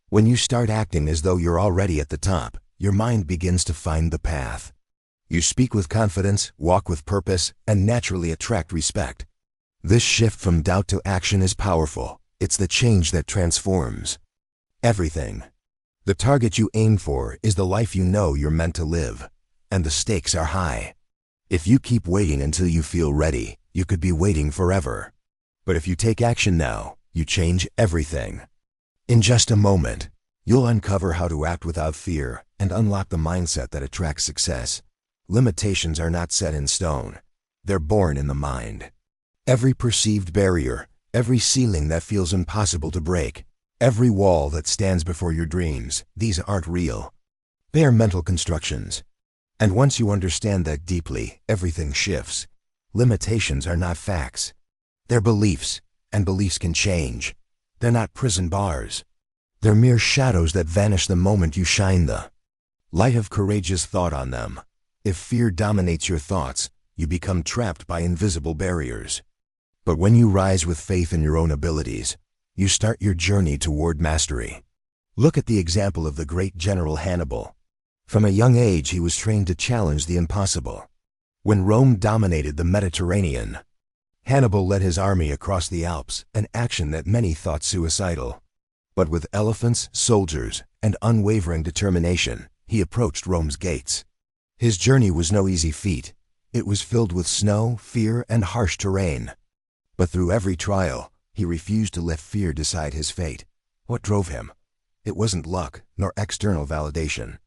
When you start acting as though you're already at the top, your mind begins to find the path. You speak with confidence, walk with purpose, and naturally attract respect. This shift from doubt to action is powerful. It's the change that transforms everything. The target you aim for is the life you know you're meant to live, and the stakes are high. If you keep waiting until you feel ready, you could be waiting forever. But if you take action now, you change everything. In just a moment, you'll uncover how to act without fear and unlock the mindset that attracts success. Limitations are not set in stone. They're born in the mind. Every perceived barrier, every ceiling that feels impossible to break, every wall that stands before your dreams, these aren't real. They are mental constructions. And once you understand that deeply, everything shifts. Limitations are not facts. They're beliefs, and beliefs can change. They're not prison bars. They're mere shadows that vanish the moment you shine the light of courageous thought on them. If fear dominates your thoughts, you become trapped by invisible barriers. But when you rise with faith in your own abilities, you start your journey toward mastery. Look at the example of the great General Hannibal. From a young age, he was trained to challenge the impossible. When Rome dominated the Mediterranean, Hannibal led his army across the Alps, an action that many thought suicidal. But with elephants, soldiers, and unwavering determination, he approached Rome's gates. His journey was no easy feat. It was filled with snow, fear, and harsh terrain. But through every trial, he refused to let fear decide his fate. What drove him? It wasn't luck, nor external validation.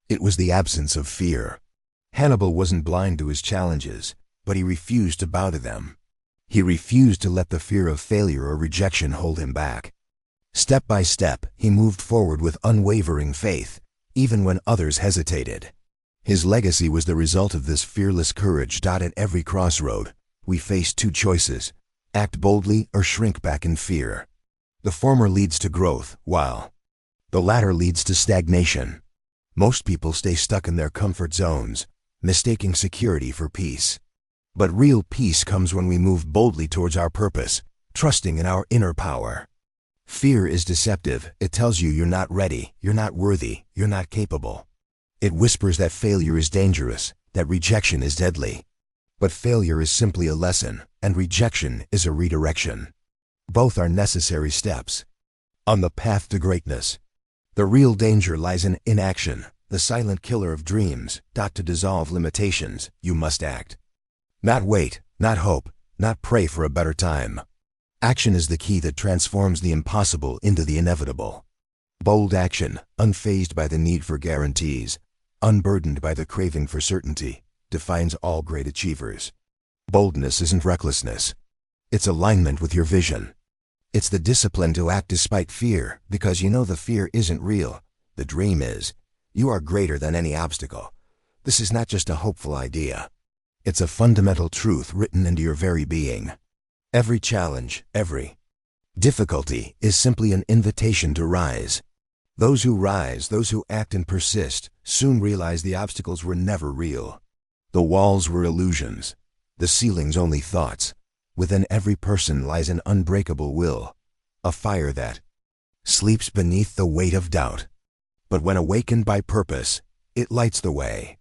It was the absence of fear. Hannibal wasn't blind to his challenges, but he refused to bow to them. He refused to let the fear of failure or rejection hold him back. Step by step, he moved forward with unwavering faith, even when others hesitated. His legacy was the result of this fearless courage. At every crossroad, we face two choices: act boldly or shrink back in fear. The former leads to growth, while the latter leads to stagnation. Most people stay stuck in their comfort zones, mistaking security for peace. But real peace comes when we move boldly towards our purpose, trusting in our inner power. Fear is deceptive. It tells you you're not ready, you're not worthy, you're not capable. It whispers that failure is dangerous, that rejection is deadly. But failure is simply a lesson, and rejection is a redirection. Both are necessary steps on the path to greatness. The real danger lies in inaction, the silent killer of dreams. To dissolve limitations, you must act. Not wait, not hope, not pray for a better time. Action is the key that transforms the impossible into the inevitable. Bold action, unfazed by the need for guarantees, unburdened by the craving for certainty, defines all great achievers. Boldness isn't recklessness. It's alignment with your vision. It's the discipline to act despite fear, because you know the fear isn't real. The dream is. You are greater than any obstacle. This is not just a hopeful idea. It's a fundamental truth written into your very being. Every challenge, every difficulty is simply an invitation to rise. Those who rise, those who act and persist, soon realize the obstacles were never real. The walls were illusions, the ceilings only thoughts. Within every person lies an unbreakable will, a fire that sleeps beneath the weight of doubt. But when awakened by purpose, it lights the way.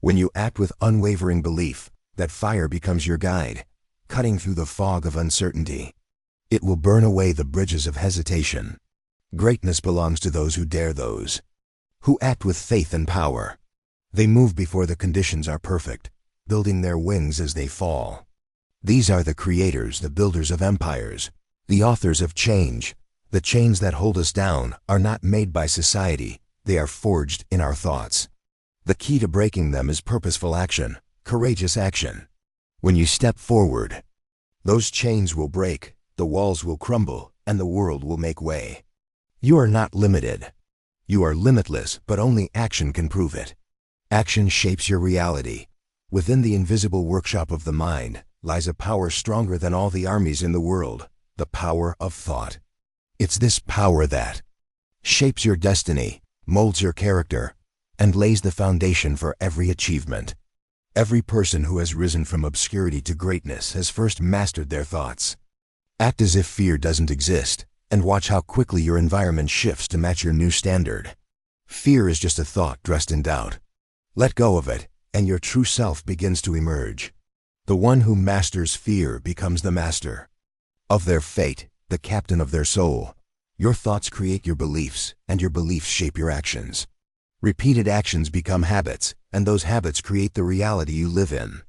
When you act with unwavering belief, that fire becomes your guide, cutting through the fog of uncertainty. It will burn away the bridges of hesitation. Greatness belongs to those who dare, those who act with faith and power. They move before the conditions are perfect, building their wings as they fall. These are the creators, the builders of empires, the authors of change. The chains that hold us down are not made by society, they are forged in our thoughts. The key to breaking them is purposeful action, courageous action. When you step forward, those chains will break, the walls will crumble, and the world will make way. You are not limited. You are limitless, but only action can prove it. Action shapes your reality. Within the invisible workshop of the mind lies a power stronger than all the armies in the world, the power of thought. It's this power that shapes your destiny, molds your character, and lays the foundation for every achievement. Every person who has risen from obscurity to greatness has first mastered their thoughts. Act as if fear doesn't exist. And watch how quickly your environment shifts to match your new standard. Fear is just a thought dressed in doubt. Let go of it, and your true self begins to emerge. The one who masters fear becomes the master of their fate, the captain of their soul. Your thoughts create your beliefs, and your beliefs shape your actions. Repeated actions become habits, and those habits create the reality you live in.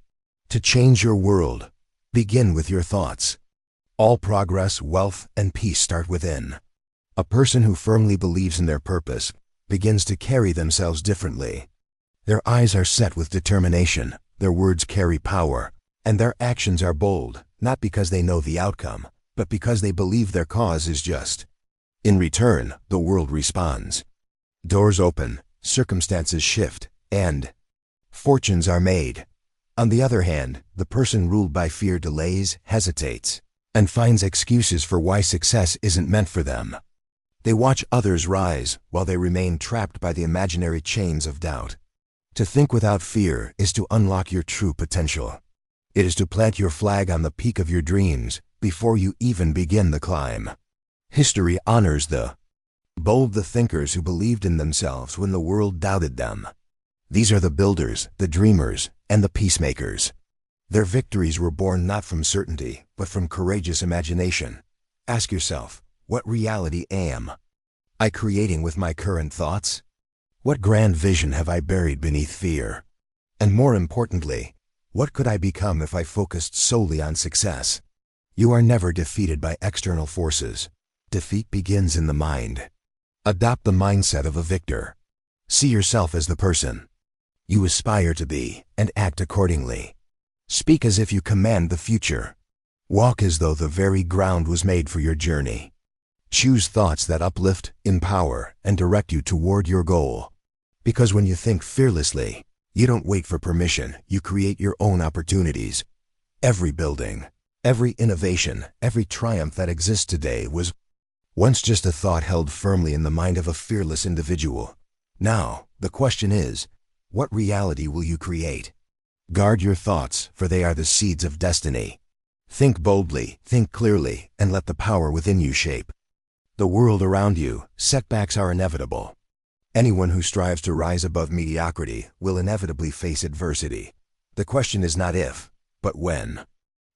To change your world, begin with your thoughts. All progress, wealth, and peace start within. A person who firmly believes in their purpose begins to carry themselves differently. Their eyes are set with determination, their words carry power, and their actions are bold, not because they know the outcome, but because they believe their cause is just. In return, the world responds. Doors open, circumstances shift, and fortunes are made. On the other hand, the person ruled by fear delays, hesitates, and finds excuses for why success isn't meant for them. They watch others rise while they remain trapped by the imaginary chains of doubt. To think without fear is to unlock your true potential. It is to plant your flag on the peak of your dreams before you even begin the climb. History honors the bold, the thinkers who believed in themselves when the world doubted them. These are the builders, the dreamers, and the peacemakers. Their victories were born not from certainty, but from courageous imagination. Ask yourself, what reality am I creating with my current thoughts? What grand vision have I buried beneath fear? And more importantly, what could I become if I focused solely on success? You are never defeated by external forces. Defeat begins in the mind. Adopt the mindset of a victor. See yourself as the person you aspire to be, and act accordingly. Speak as if you command the future. Walk as though the very ground was made for your journey. Choose thoughts that uplift, empower, and direct you toward your goal. Because when you think fearlessly, you don't wait for permission, you create your own opportunities. Every building, every innovation, every triumph that exists today was once just a thought held firmly in the mind of a fearless individual. Now, the question is, what reality will you create? Guard your thoughts, for they are the seeds of destiny. Think boldly, think clearly, and let the power within you shape the world around you. Setbacks are inevitable. Anyone who strives to rise above mediocrity will inevitably face adversity. The question is not if, but when.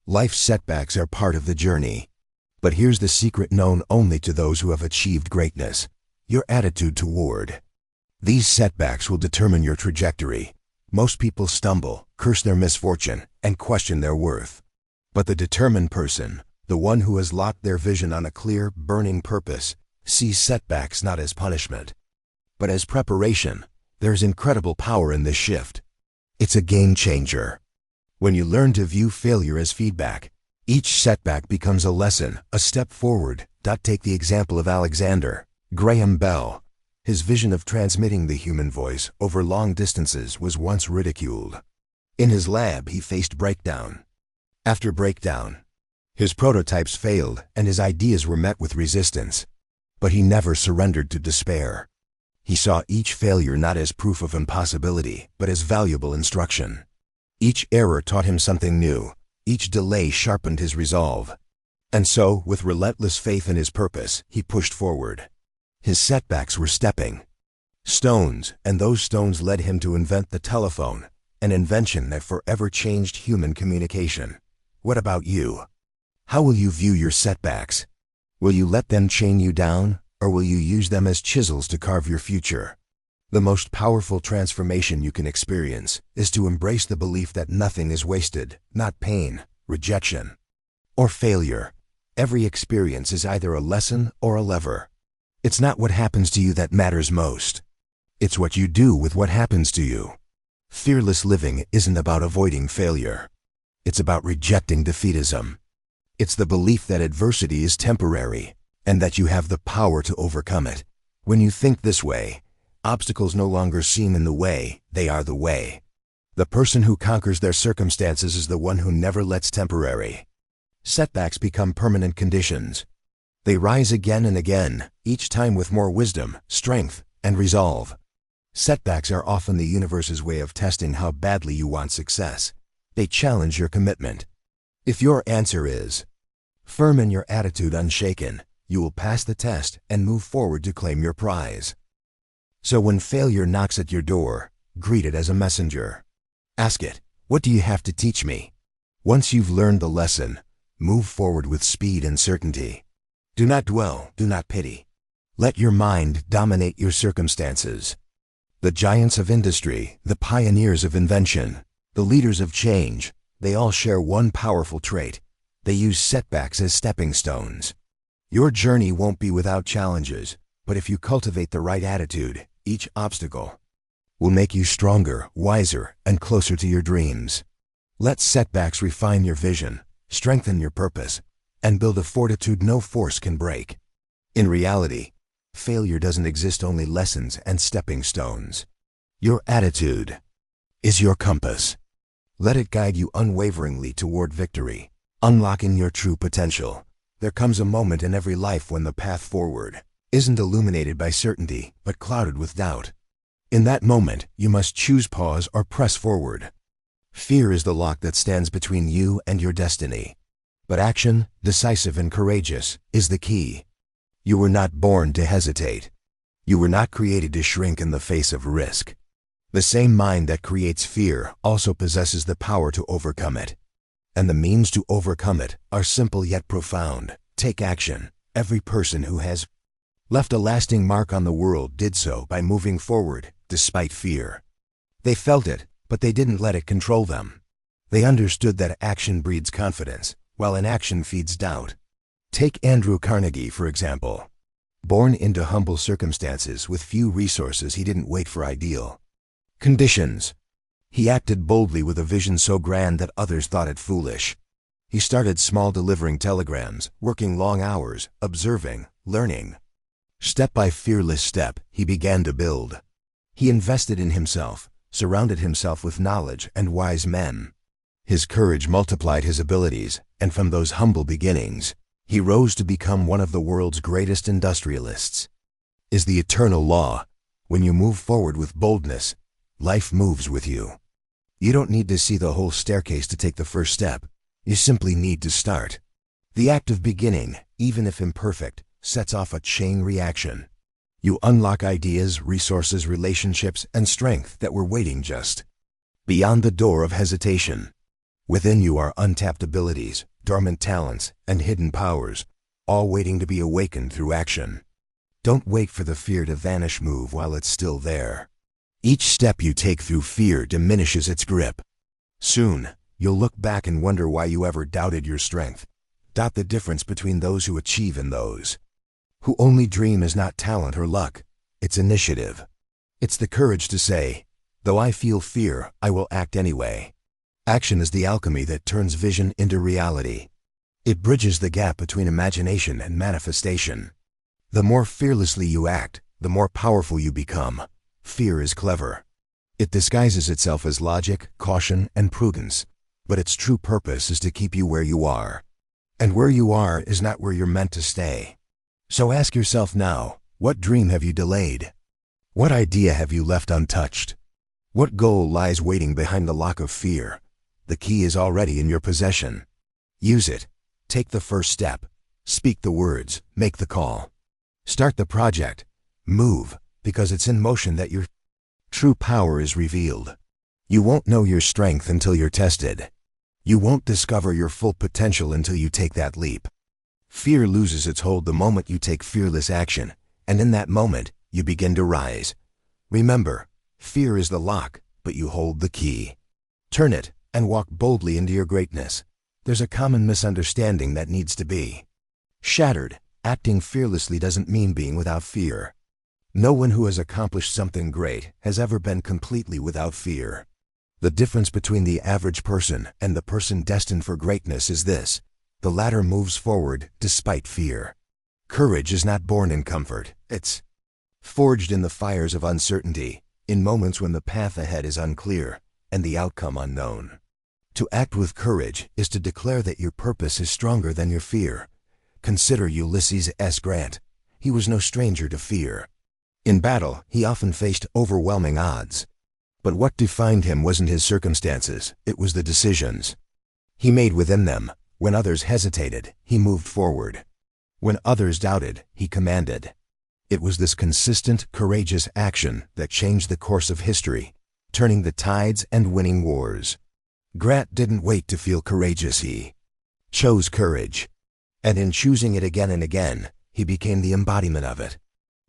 Life's setbacks are part of the journey. But here's the secret known only to those who have achieved greatness: your attitude toward these setbacks will determine your trajectory. Most people stumble, curse their misfortune, and question their worth. But the determined person, the one who has locked their vision on a clear, burning purpose, sees setbacks not as punishment, but as preparation. There's incredible power in this shift. It's a game changer. When you learn to view failure as feedback, each setback becomes a lesson, a step forward. Take the example of Alexander Graham Bell. His vision of transmitting the human voice over long distances was once ridiculed. In his lab, he faced breakdown after breakdown. His prototypes failed, and his ideas were met with resistance. But he never surrendered to despair. He saw each failure not as proof of impossibility, but as valuable instruction. Each error taught him something new. Each delay sharpened his resolve. And so, with relentless faith in his purpose, he pushed forward. His setbacks were stepping stones, and those stones led him to invent the telephone, an invention that forever changed human communication. What about you? How will you view your setbacks? Will you let them chain you down, or will you use them as chisels to carve your future? The most powerful transformation you can experience is to embrace the belief that nothing is wasted, not pain, rejection, or failure. Every experience is either a lesson or a lever. It's not what happens to you that matters most. It's what you do with what happens to you. Fearless living isn't about avoiding failure. It's about rejecting defeatism. It's the belief that adversity is temporary, and that you have the power to overcome it. When you think this way, obstacles no longer seem in the way, they are the way. The person who conquers their circumstances is the one who never lets temporary setbacks become permanent conditions. They rise again and again, each time with more wisdom, strength, and resolve. Setbacks are often the universe's way of testing how badly you want success. They challenge your commitment. If your answer is firm and your attitude unshaken, you will pass the test and move forward to claim your prize. So when failure knocks at your door, greet it as a messenger. Ask it, what do you have to teach me? Once you've learned the lesson, move forward with speed and certainty. Do not dwell, do not pity. Let your mind dominate your circumstances. The giants of industry, the pioneers of invention, the leaders of change, they all share one powerful trait. They use setbacks as stepping stones. Your journey won't be without challenges, but if you cultivate the right attitude, each obstacle will make you stronger, wiser, and closer to your dreams. Let setbacks refine your vision, strengthen your purpose, and build a fortitude no force can break. In reality, failure doesn't exist, only lessons and stepping stones. Your attitude is your compass. Let it guide you unwaveringly toward victory, unlocking your true potential. There comes a moment in every life when the path forward isn't illuminated by certainty, but clouded with doubt. In that moment, you must choose pause or press forward. Fear is the lock that stands between you and your destiny. But action, decisive and courageous, is the key. You were not born to hesitate. You were not created to shrink in the face of risk. The same mind that creates fear also possesses the power to overcome it. And the means to overcome it are simple yet profound. Take action. Every person who has left a lasting mark on the world did so by moving forward, despite fear. They felt it, but they didn't let it control them. They understood that action breeds confidence, while inaction feeds doubt. Take Andrew Carnegie, for example. Born into humble circumstances with few resources, he didn't wait for ideal conditions. He acted boldly with a vision so grand that others thought it foolish. He started small, delivering telegrams, working long hours, observing, learning. Step by fearless step, he began to build. He invested in himself, surrounded himself with knowledge and wise men. His courage multiplied his abilities, and from those humble beginnings, he rose to become one of the world's greatest industrialists. Is the eternal law: when you move forward with boldness, life moves with you. You don't need to see the whole staircase to take the first step. You simply need to start. The act of beginning, even if imperfect, sets off a chain reaction. You unlock ideas, resources, relationships, and strength that were waiting just beyond the door of hesitation. Within you are untapped abilities, dormant talents, and hidden powers, all waiting to be awakened through action. Don't wait for the fear to vanish. Move while it's still there. Each step you take through fear diminishes its grip. Soon, you'll look back and wonder why you ever doubted your strength. The difference between those who achieve and those who only dream is not talent or luck, it's initiative. It's the courage to say, though I feel fear, I will act anyway. Action is the alchemy that turns vision into reality. It bridges the gap between imagination and manifestation. The more fearlessly you act, the more powerful you become. Fear is clever. It disguises itself as logic, caution, and prudence, but its true purpose is to keep you where you are. And where you are is not where you're meant to stay. So ask yourself now, what dream have you delayed? What idea have you left untouched? What goal lies waiting behind the lock of fear? The key is already in your possession. Use it. Take the first step. Speak the words. Make the call. Start the project. Move, because it's in motion that your true power is revealed. You won't know your strength until you're tested. You won't discover your full potential until you take that leap. Fear loses its hold the moment you take fearless action, and in that moment, you begin to rise. Remember, fear is the lock, but you hold the key. Turn it, and walk boldly into your greatness. There's a common misunderstanding that needs to be shattered. Acting fearlessly doesn't mean being without fear. No one who has accomplished something great has ever been completely without fear. The difference between the average person and the person destined for greatness is this: the latter moves forward despite fear. Courage is not born in comfort. It's forged in the fires of uncertainty, in moments when the path ahead is unclear and the outcome unknown. To act with courage is to declare that your purpose is stronger than your fear. Consider Ulysses S. Grant. He was no stranger to fear. In battle, he often faced overwhelming odds. But what defined him wasn't his circumstances, it was the decisions he made within them. When others hesitated, he moved forward. When others doubted, he commanded. It was this consistent, courageous action that changed the course of history, turning the tides and winning wars. Grant didn't wait to feel courageous, he chose courage. And in choosing it again and again, he became the embodiment of it.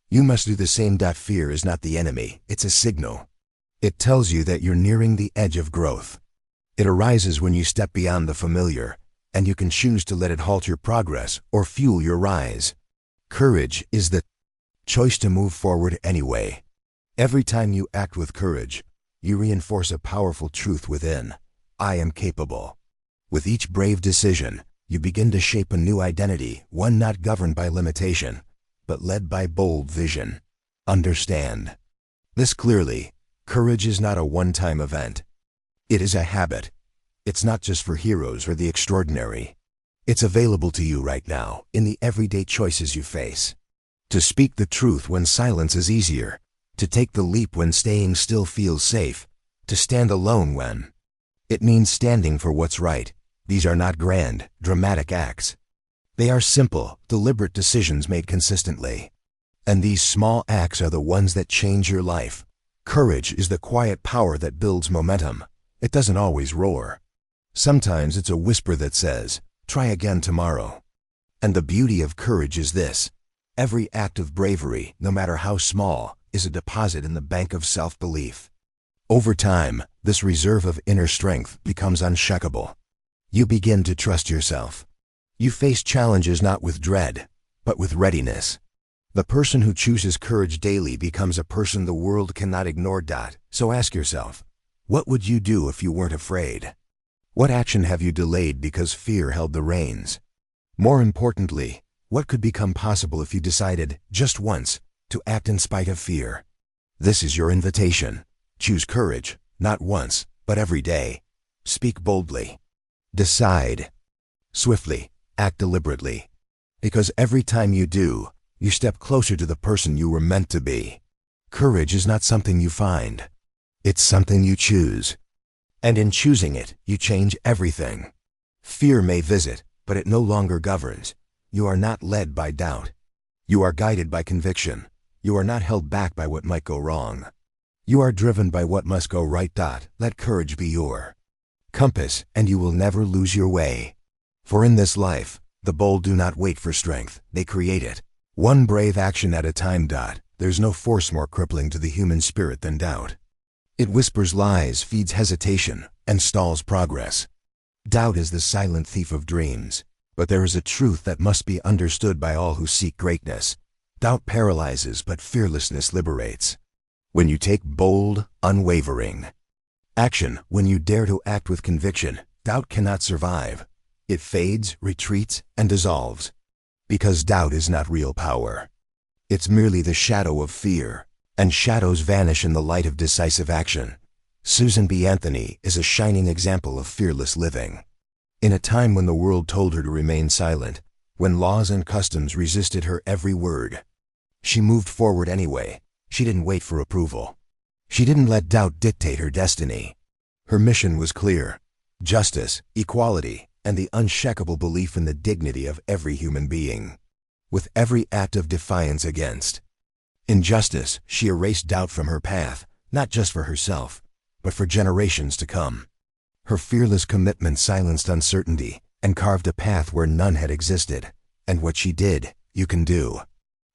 You must do the same. Fear is not the enemy, it's a signal. It tells you that you're nearing the edge of growth. It arises when you step beyond the familiar, and you can choose to let it halt your progress or fuel your rise. Courage is the choice to move forward anyway. Every time you act with courage, you reinforce a powerful truth within. I am capable. With each brave decision, you begin to shape a new identity, one not governed by limitation, but led by bold vision. Understand this clearly. Courage is not a one-time event. It is a habit. It's not just for heroes or the extraordinary. It's available to you right now, in the everyday choices you face. To speak the truth when silence is easier, to take the leap when staying still feels safe, to stand alone when it means standing for what's right. These are not grand, dramatic acts. They are simple, deliberate decisions made consistently. And these small acts are the ones that change your life. Courage is the quiet power that builds momentum. It doesn't always roar. Sometimes it's a whisper that says, try again tomorrow. And the beauty of courage is this. Every act of bravery, no matter how small, is a deposit in the bank of self-belief. Over time, this reserve of inner strength becomes unshakable. You begin to trust yourself. You face challenges not with dread, but with readiness. The person who chooses courage daily becomes a person the world cannot ignore. So ask yourself, what would you do if you weren't afraid? What action have you delayed because fear held the reins? More importantly, what could become possible if you decided, just once, to act in spite of fear? This is your invitation. Choose courage, not once, but every day. Speak boldly. Decide swiftly. Act deliberately. Because every time you do, you step closer to the person you were meant to be. Courage is not something you find. It's something you choose. And in choosing it, you change everything. Fear may visit, but it no longer governs. You are not led by doubt. You are guided by conviction. You are not held back by what might go wrong. You are driven by what must go right. Let courage be your compass, and you will never lose your way. For in this life, the bold do not wait for strength, they create it. One brave action at a time. There's no force more crippling to the human spirit than doubt. It whispers lies, feeds hesitation, and stalls progress. Doubt is the silent thief of dreams. But there is a truth that must be understood by all who seek greatness. Doubt paralyzes, but fearlessness liberates. When you take bold, unwavering action, when you dare to act with conviction, doubt cannot survive. It fades, retreats, and dissolves. Because doubt is not real power. It's merely the shadow of fear, and shadows vanish in the light of decisive action. Susan B. Anthony is a shining example of fearless living. In a time when the world told her to remain silent, when laws and customs resisted her every word, she moved forward anyway. She didn't wait for approval. She didn't let doubt dictate her destiny. Her mission was clear: justice, equality, and the unshakable belief in the dignity of every human being. With every act of defiance against injustice, she erased doubt from her path, not just for herself, but for generations to come. Her fearless commitment silenced uncertainty and carved a path where none had existed. And what she did, you can do.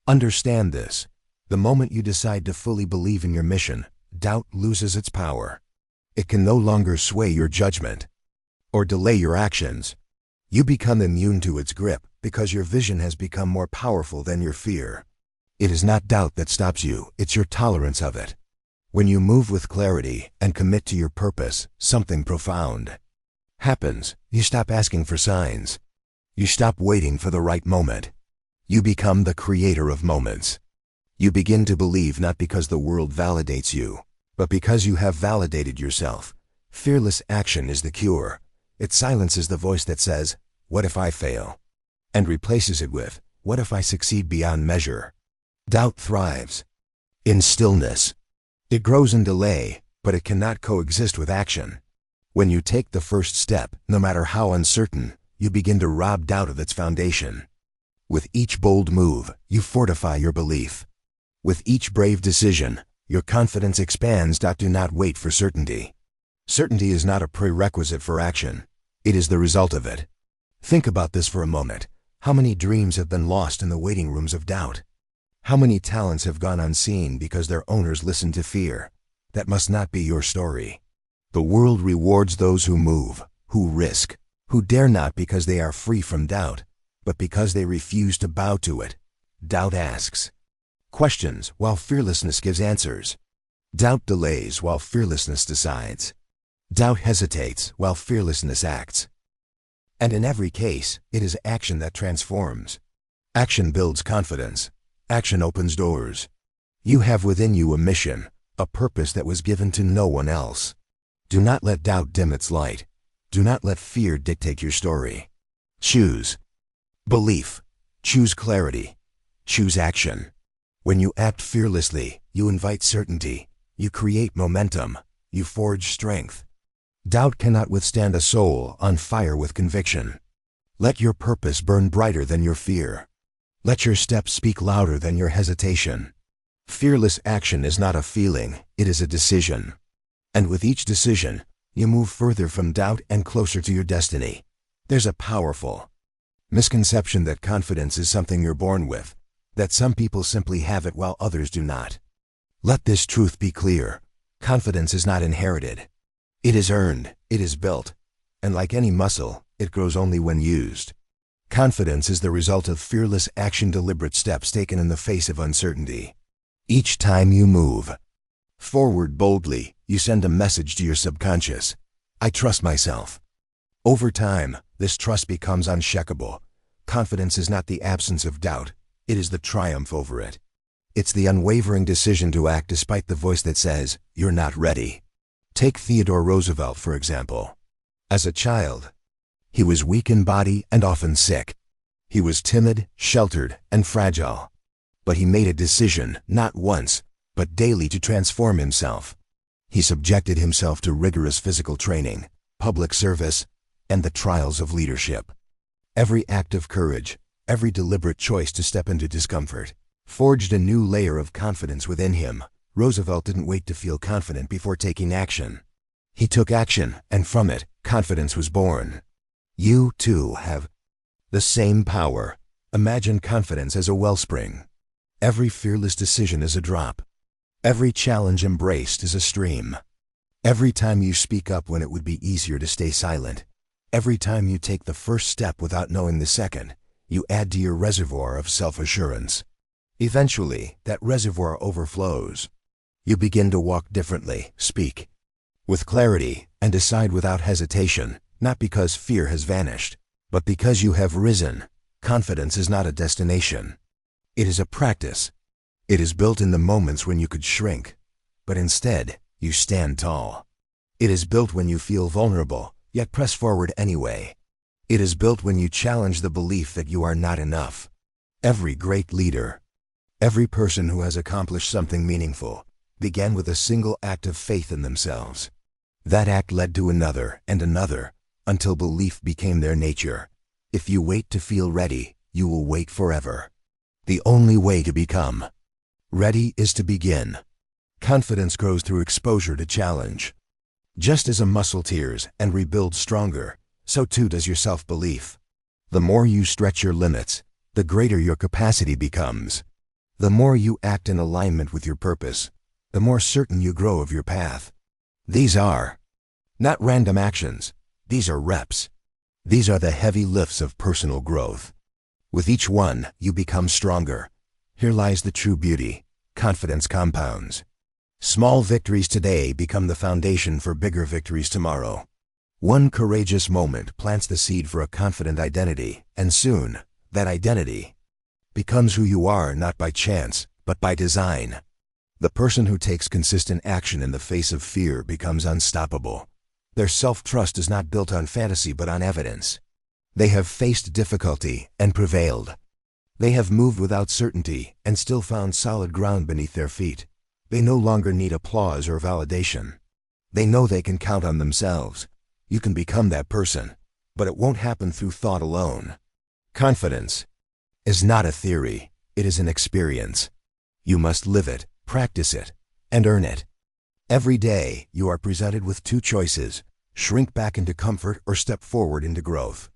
Understand this. The moment you decide to fully believe in your mission, doubt loses its power. It can no longer sway your judgment or delay your actions. You become immune to its grip because your vision has become more powerful than your fear. It is not doubt that stops you, it's your tolerance of it. When you move with clarity and commit to your purpose, something profound happens. You stop asking for signs. You stop waiting for the right moment. You become the creator of moments. You begin to believe not because the world validates you, but because you have validated yourself. Fearless action is the cure. It silences the voice that says, "What if I fail?" and replaces it with, "What if I succeed beyond measure?" Doubt thrives in stillness. It grows in delay, but it cannot coexist with action. When you take the first step, no matter how uncertain, you begin to rob doubt of its foundation. With each bold move, you fortify your belief. With each brave decision, your confidence expands. Do not wait for certainty. Certainty is not a prerequisite for action. It is the result of it. Think about this for a moment. How many dreams have been lost in the waiting rooms of doubt? How many talents have gone unseen because their owners listened to fear? That must not be your story. The world rewards those who move, who risk, who dare not because they are free from doubt, but because they refuse to bow to it. Doubt asks questions while fearlessness gives answers. Doubt delays while fearlessness decides. Doubt hesitates while fearlessness acts. And in every case, it is action that transforms. Action builds confidence. Action opens doors. You have within you a mission, a purpose that was given to no one else. Do not let doubt dim its light. Do not let fear dictate your story. Choose belief. Choose clarity. Choose action. When you act fearlessly, you invite certainty. You create momentum. You forge strength. Doubt cannot withstand a soul on fire with conviction. Let your purpose burn brighter than your fear. Let your steps speak louder than your hesitation. Fearless action is not a feeling, it is a decision. And with each decision, you move further from doubt and closer to your destiny. There's a powerful misconception that confidence is something you're born with, that some people simply have it while others do not. Let this truth be clear. Confidence is not inherited. It is earned, it is built, and like any muscle, it grows only when used. Confidence is the result of fearless action, deliberate steps taken in the face of uncertainty. Each time you move forward boldly, you send a message to your subconscious. I trust myself. Over time, this trust becomes unshakable. Confidence is not the absence of doubt, it is the triumph over it. It's the unwavering decision to act despite the voice that says, you're not ready. Take Theodore Roosevelt, for example. As a child, he was weak in body and often sick. He was timid, sheltered, and fragile. But he made a decision, not once, but daily, to transform himself. He subjected himself to rigorous physical training, public service, and the trials of leadership. Every act of courage, every deliberate choice to step into discomfort, forged a new layer of confidence within him. Roosevelt didn't wait to feel confident before taking action. He took action, and from it, confidence was born. You, too, have the same power. Imagine confidence as a wellspring. Every fearless decision is a drop. Every challenge embraced is a stream. Every time you speak up when it would be easier to stay silent, every time you take the first step without knowing the second, you add to your reservoir of self-assurance. Eventually, that reservoir overflows. You begin to walk differently, speak with clarity, and decide without hesitation, not because fear has vanished, but because you have risen. Confidence is not a destination. It is a practice. It is built in the moments when you could shrink, but instead, you stand tall. It is built when you feel vulnerable, yet press forward anyway. It is built when you challenge the belief that you are not enough. Every great leader, every person who has accomplished something meaningful, began with a single act of faith in themselves. That act led to another and another, until belief became their nature. If you wait to feel ready, you will wait forever. The only way to become ready is to begin. Confidence grows through exposure to challenge. Just as a muscle tears and rebuilds stronger, so too does your self-belief. The more you stretch your limits, the greater your capacity becomes. The more you act in alignment with your purpose, the more certain you grow of your path. These are not random actions. These are reps. These are the heavy lifts of personal growth. With each one, you become stronger. Here lies the true beauty. Confidence compounds. Small victories today become the foundation for bigger victories tomorrow. One courageous moment plants the seed for a confident identity, and soon, that identity becomes who you are, not by chance, but by design. The person who takes consistent action in the face of fear becomes unstoppable. Their self-trust is not built on fantasy but on evidence. They have faced difficulty and prevailed. They have moved without certainty and still found solid ground beneath their feet. They no longer need applause or validation. They know they can count on themselves. You can become that person, but it won't happen through thought alone. Confidence is not a theory, it is an experience. You must live it, practice it, and earn it. Every day, you are presented with two choices: shrink back into comfort or step forward into growth.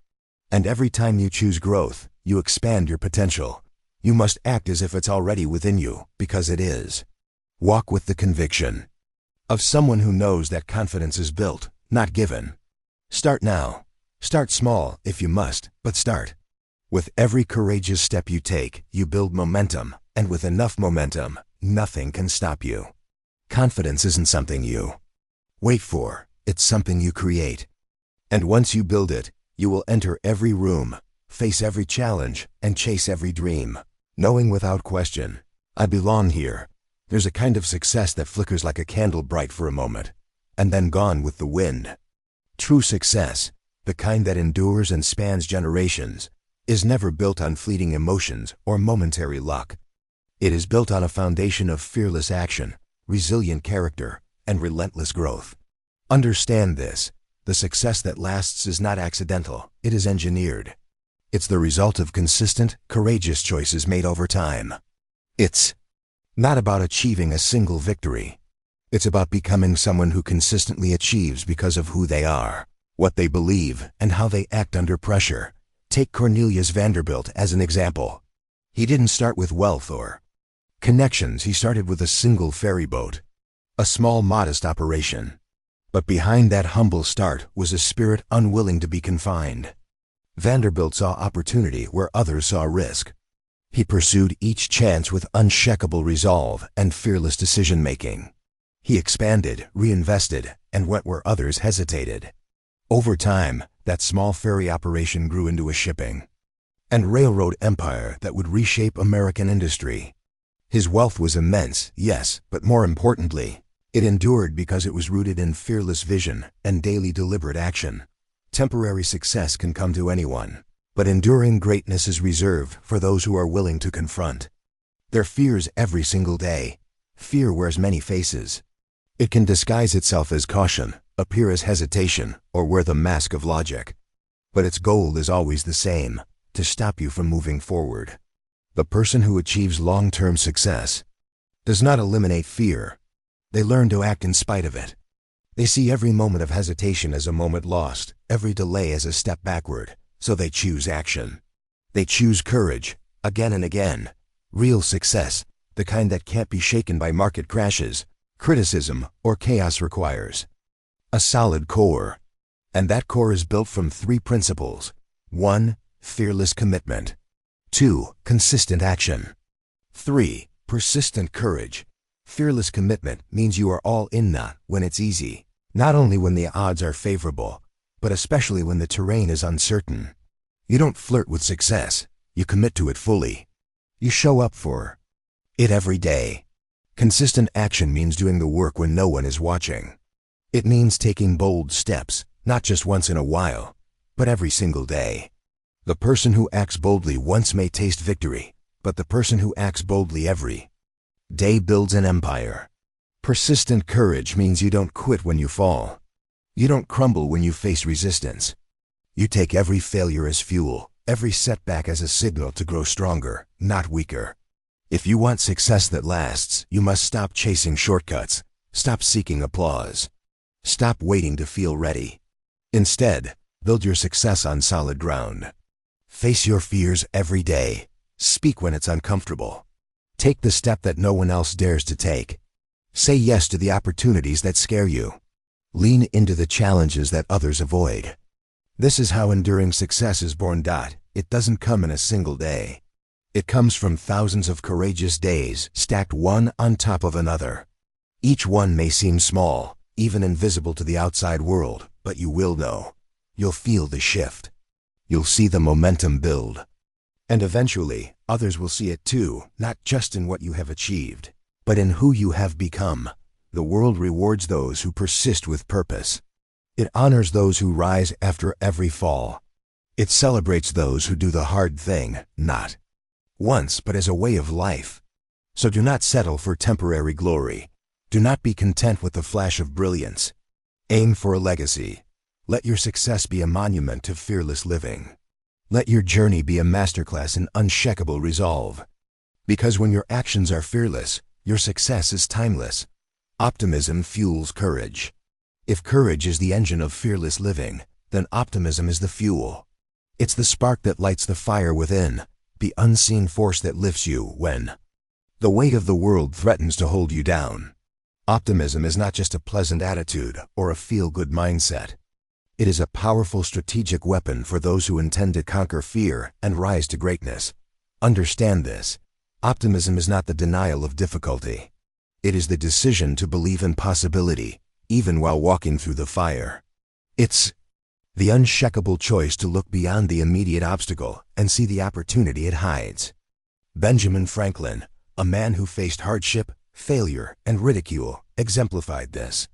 And every time you choose growth, you expand your potential. You must act as if it's already within you, because it is. Walk with the conviction of someone who knows that confidence is built, not given. Start now. Start small if you must, but start. With every courageous step you take, you build momentum, and with enough momentum, nothing can stop you. Confidence isn't something you wait for, it's something you create. And once you build it, you will enter every room, face every challenge, and chase every dream, knowing without question, I belong here. There's a kind of success that flickers like a candle bright for a moment, and then gone with the wind. True success, the kind that endures and spans generations, is never built on fleeting emotions or momentary luck. It is built on a foundation of fearless action, resilient character, and relentless growth. Understand this: the success that lasts is not accidental, it is engineered. It's the result of consistent, courageous choices made over time. It's not about achieving a single victory. It's about becoming someone who consistently achieves because of who they are, what they believe, and how they act under pressure. Take Cornelius Vanderbilt as an example. He didn't start with wealth or connections, he started with a single ferry boat. A small, modest operation. But behind that humble start was a spirit unwilling to be confined. Vanderbilt saw opportunity where others saw risk. He pursued each chance with unshakable resolve and fearless decision-making. He expanded, reinvested, and went where others hesitated. Over time, that small ferry operation grew into a shipping and railroad empire that would reshape American industry. His wealth was immense, yes, but more importantly, it endured because it was rooted in fearless vision and daily deliberate action. Temporary success can come to anyone, but enduring greatness is reserved for those who are willing to confront their fears every single day. Fear wears many faces. It can disguise itself as caution, appear as hesitation, or wear the mask of logic. But its goal is always the same: to stop you from moving forward. The person who achieves long-term success does not eliminate fear. They learn to act in spite of it. They see every moment of hesitation as a moment lost, every delay as a step backward, so they choose action. They choose courage, again and again. Real success, the kind that can't be shaken by market crashes, criticism, or chaos, requires a solid core. And that core is built from three principles. 1. Fearless commitment. 2. Consistent action. 3. Persistent courage. Fearless commitment means you are all in, not when it's easy, not only when the odds are favorable, but especially when the terrain is uncertain. You don't flirt with success, you commit to it fully. You show up for it every day. Consistent action means doing the work when no one is watching. It means taking bold steps, not just once in a while, but every single day. The person who acts boldly once may taste victory, but the person who acts boldly every day builds an empire. Persistent courage means you don't quit when you fall. You don't crumble when you face resistance. You take every failure as fuel, every setback as a signal to grow stronger, not weaker. If you want success that lasts, you must stop chasing shortcuts, stop seeking applause, stop waiting to feel ready. Instead, build your success on solid ground. Face your fears every day. Speak when it's uncomfortable. Take the step that no one else dares to take. Say yes to the opportunities that scare you. Lean into the challenges that others avoid. This is how enduring success is born. It doesn't come in a single day. It comes from thousands of courageous days stacked one on top of another. Each one may seem small, even invisible to the outside world, but you will know. You'll feel the shift. You'll see the momentum build. And eventually, others will see it too, not just in what you have achieved, but in who you have become. The world rewards those who persist with purpose. It honors those who rise after every fall. It celebrates those who do the hard thing, not once, but as a way of life. So do not settle for temporary glory. Do not be content with the flash of brilliance. Aim for a legacy. Let your success be a monument to fearless living. Let your journey be a masterclass in unshakable resolve. Because when your actions are fearless, your success is timeless. Optimism fuels courage. If courage is the engine of fearless living, then optimism is the fuel. It's the spark that lights the fire within, the unseen force that lifts you when the weight of the world threatens to hold you down. Optimism is not just a pleasant attitude or a feel-good mindset. It is a powerful strategic weapon for those who intend to conquer fear and rise to greatness. Understand this. Optimism is not the denial of difficulty. It is the decision to believe in possibility, even while walking through the fire. It's the unshakable choice to look beyond the immediate obstacle and see the opportunity it hides. Benjamin Franklin, a man who faced hardship, failure, and ridicule, exemplified this.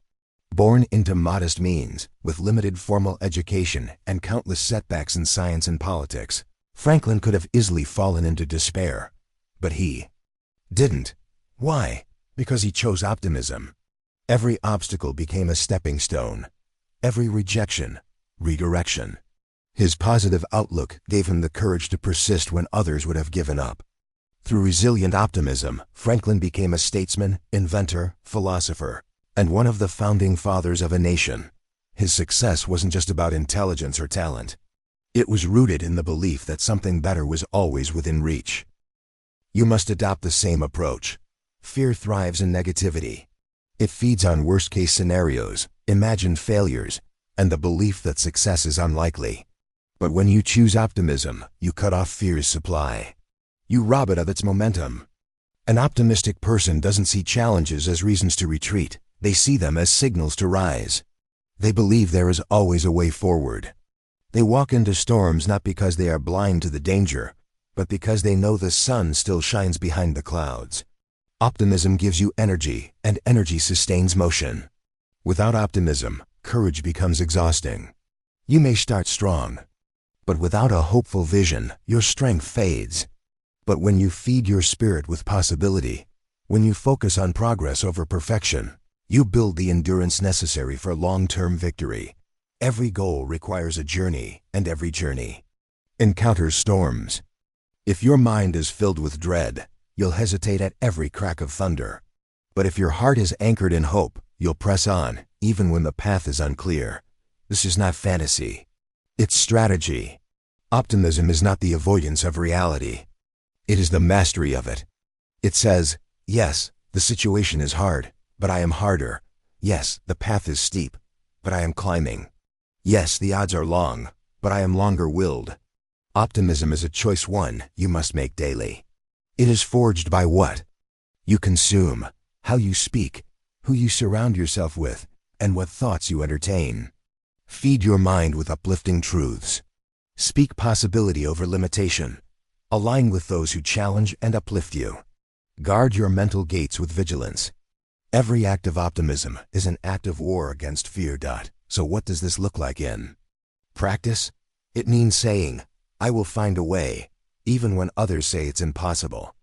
Born into modest means, with limited formal education and countless setbacks in science and politics, Franklin could have easily fallen into despair. But he didn't. Why? Because he chose optimism. Every obstacle became a stepping stone. Every rejection, redirection. His positive outlook gave him the courage to persist when others would have given up. Through resilient optimism, Franklin became a statesman, inventor, philosopher, and one of the founding fathers of a nation. His success wasn't just about intelligence or talent. It was rooted in the belief that something better was always within reach. You must adopt the same approach. Fear thrives in negativity. It feeds on worst-case scenarios, imagined failures, and the belief that success is unlikely. But when you choose optimism, you cut off fear's supply. You rob it of its momentum. An optimistic person doesn't see challenges as reasons to retreat. They see them as signals to rise. They believe there is always a way forward. They walk into storms not because they are blind to the danger, but because they know the sun still shines behind the clouds. Optimism gives you energy, and energy sustains motion. Without optimism, courage becomes exhausting. You may start strong, but without a hopeful vision, your strength fades. But when you feed your spirit with possibility, when you focus on progress over perfection, you build the endurance necessary for long-term victory. Every goal requires a journey, and every journey encounters storms. If your mind is filled with dread, you'll hesitate at every crack of thunder. But if your heart is anchored in hope, you'll press on, even when the path is unclear. This is not fantasy. It's strategy. Optimism is not the avoidance of reality. It is the mastery of it. It says, yes, the situation is hard, but I am harder. Yes, the path is steep, but I am climbing. Yes, the odds are long, but I am longer-willed. Optimism is a choice one you must make daily. It is forged by what you consume, how you speak, who you surround yourself with, and what thoughts you entertain. Feed your mind with uplifting truths. Speak possibility over limitation. Align with those who challenge and uplift you. Guard your mental gates with vigilance. Every act of optimism is an act of war against fear. So what does this look like in practice? It means saying, I will find a way, even when others say it's impossible.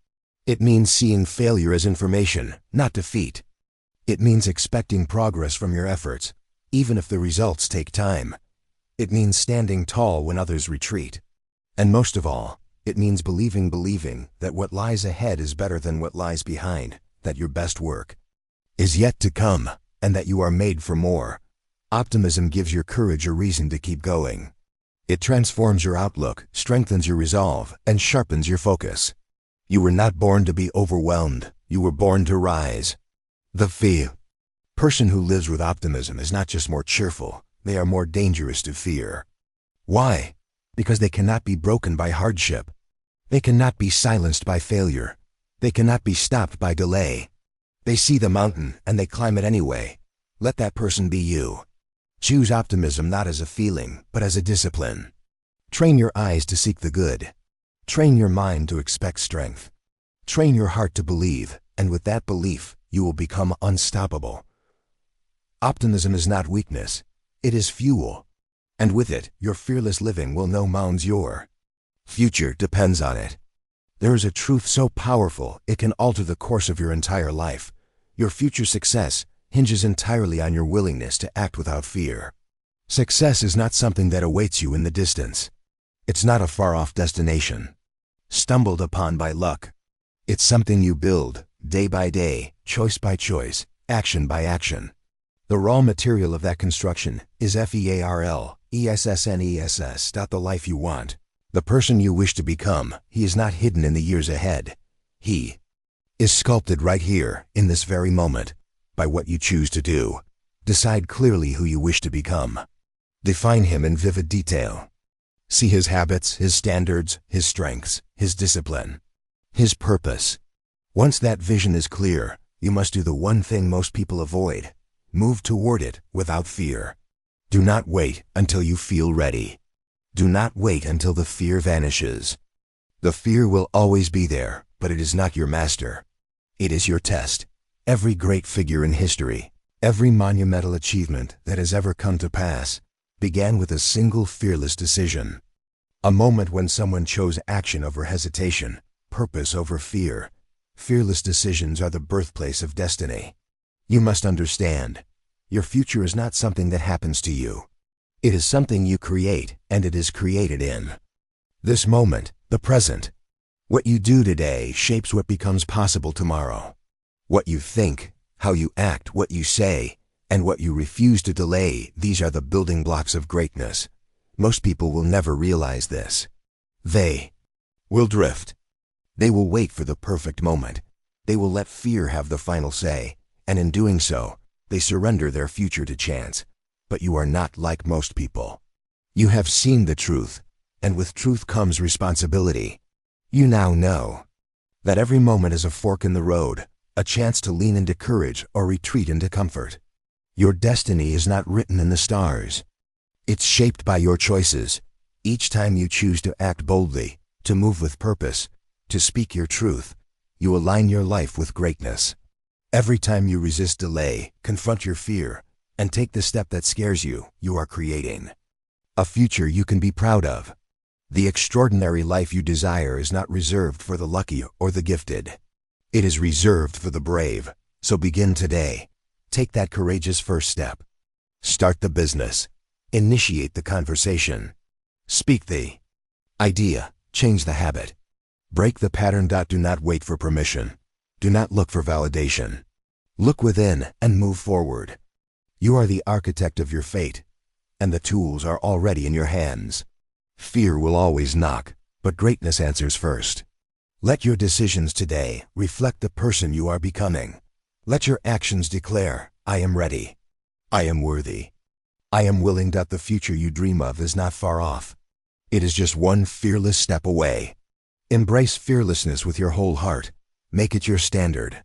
It means seeing failure as information, not defeat. It means expecting progress from your efforts, even if the results take time. It means standing tall when others retreat. And most of all, it means believing that what lies ahead is better than what lies behind, that your best work is yet to come, and that you are made for more. Optimism gives your courage a reason to keep going. It transforms your outlook, strengthens your resolve, and sharpens your focus. You were not born to be overwhelmed. You were born to rise. The person who lives with optimism is not just more cheerful, they are more dangerous to fear. Why? Because they cannot be broken by hardship. They cannot be silenced by failure. They cannot be stopped by delay. They see the mountain and they climb it anyway. Let that person be you. Choose optimism not as a feeling, but as a discipline. Train your eyes to seek the good. Train your mind to expect strength. Train your heart to believe, and with that belief, you will become unstoppable. Optimism is not weakness. It is fuel. And with it, your fearless living will know mounds your future depends on it. There is a truth so powerful, it can alter the course of your entire life. Your future success hinges entirely on your willingness to act without fear. Success is not something that awaits you in the distance. It's not a far-off destination, stumbled upon by luck. It's something you build, day by day, choice by choice, action by action. The raw material of that construction is fearlessness. The life you want, the person you wish to become. He is not hidden in the years ahead. He is sculpted right here, in this very moment, by what you choose to do. Decide clearly who you wish to become. Define him in vivid detail. See his habits, his standards, his strengths, his discipline, his purpose. Once that vision is clear, you must do the one thing most people avoid. Move toward it without fear. Do not wait until you feel ready. Do not wait until the fear vanishes. The fear will always be there, but it is not your master. It is your test. Every great figure in history, every monumental achievement that has ever come to pass, began with a single fearless decision. A moment when someone chose action over hesitation, purpose over fear. Fearless decisions are the birthplace of destiny. You must understand, your future is not something that happens to you. It is something you create, and it is created in this moment, the present. What you do today shapes what becomes possible tomorrow. What you think, how you act, what you say, and what you refuse to delay, these are the building blocks of greatness. Most people will never realize this. They will drift. They will wait for the perfect moment. They will let fear have the final say, and in doing so, they surrender their future to chance. But you are not like most people. You have seen the truth, and with truth comes responsibility. You now know that every moment is a fork in the road, a chance to lean into courage or retreat into comfort. Your destiny is not written in the stars. It's shaped by your choices. Each time you choose to act boldly, to move with purpose, to speak your truth, you align your life with greatness. Every time you resist delay, confront your fear, and take the step that scares you, you are creating a future you can be proud of. The extraordinary life you desire is not reserved for the lucky or the gifted. It is reserved for the brave. So begin today. Take that courageous first step. Start the business. Initiate the conversation. Speak the idea. Change the habit. Break the pattern. Do not wait for permission. Do not look for validation. Look within and move forward. You are the architect of your fate, and the tools are already in your hands. Fear will always knock, but greatness answers first. Let your decisions today reflect the person you are becoming. Let your actions declare, I am ready. I am worthy. I am willing. The future you dream of is not far off. It is just one fearless step away. Embrace fearlessness with your whole heart. Make it your standard.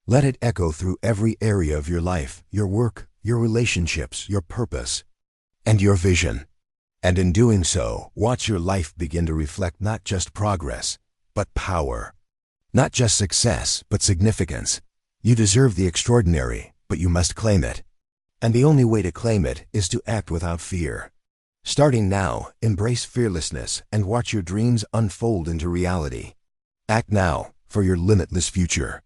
Let it echo through every area of your life, your work, your relationships, your purpose, and your vision. And in doing so, watch your life begin to reflect not just progress, but power. Not just success, but significance. You deserve the extraordinary, but you must claim it. And the only way to claim it is to act without fear. Starting now, embrace fearlessness and watch your dreams unfold into reality. Act now for your limitless future.